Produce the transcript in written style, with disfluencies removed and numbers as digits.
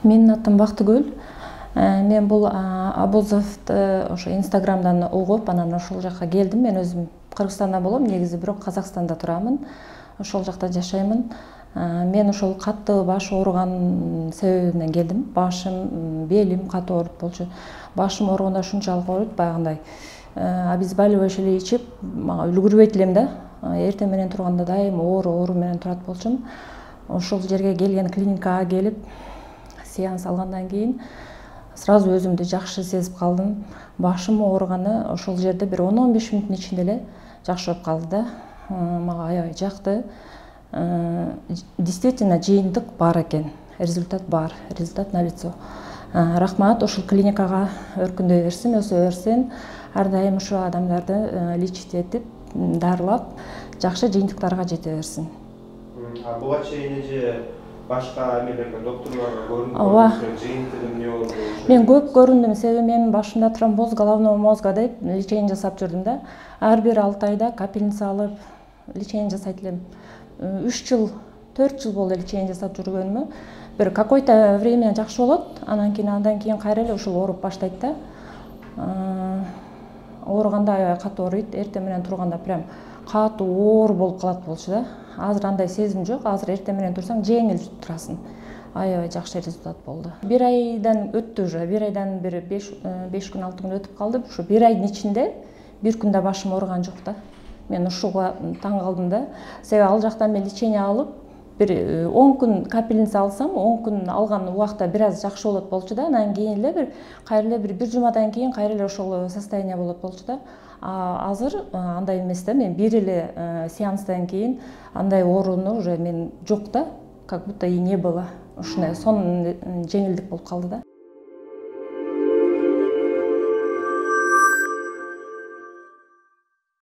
Менин атым Бактыгүл. Мен бул Абузовду ошо Инстаграмдан угуп, анан ошол жакка келдим. Мен өзүм Кыргызстанда болом, негизи бирок Казакстанда турамын. Ошол жакта жашаймын. Мен ошол катты баш ооруган себебинен келдим. Башым, белим катуу ооруп болчу. Башым ооруганда ушунчалык ооруйт, баягындай обезболивающий ичип, мага үлгүрбөйт элем да. Эртең менен турганда дайым оору менен турат болчумун. Ошол жерге келген, клиникага келип, сеанс алгандан кийин сразу өзүмдү жакшы сезип калдым. Башым ооруганы ошол жерде бир 10-15 мүнөттүн ичинде эле жакшырып калды да. Мага аябай жакты. Действительно жыйынтык бар экен. Результат бар, результат налицо. Рахмат, ошол клиникага өркүндөй берсин, өсө берсин. Ар дайым ошо адамдарды лечить этип, дарылап, жакшы жыйынтыктарга жете берсин. Буга чейин эже башка эмелерге, доктурларга көрүндүңүз, жыйынтыгы эмне болду? Мен көп көрүндүм, себеби менин башымда тромбоз головного мозга деп лечение жасап жүрдүм да. Ар бир 6 айда капельница алып лечение жасайт элем. 3 жыл, 4 жыл болду лечение жасап жүргөнүмө. Бир какой-то время жакшы болот, андан кийин кайра эле ушул ооруп баштайт да. Ооруганда аябай катуу ооруйт, эртең менен турганда прям катуу оор болуп калат болчу да. Азыр андай сезим жок, азыр эртең менен турсаң жеңил турасың. Аябай жакшы результат болду. 1 айдан өттү уже, 1 айдан бир 5 күн 6 күн өтүп калды. Ушу 1 айдын ичинде 1 күндө башым ооруган жок да. Мен ушуга таң калдым да. Себеби ал жактан мен лечение алып, бир 10 күн капельница алсам, 10 күн алган убакта бир аз жакшы болот болчу да. Анан кийин эле бир жумадан кийин кайра эле ошол состояние болот болчу да. Азыр андай эмес да, мен бир эле сеанстан кийин андай ооруну уже мен жок да, как будто и не было. Ушундай сонун жеңилдик болуп калды да.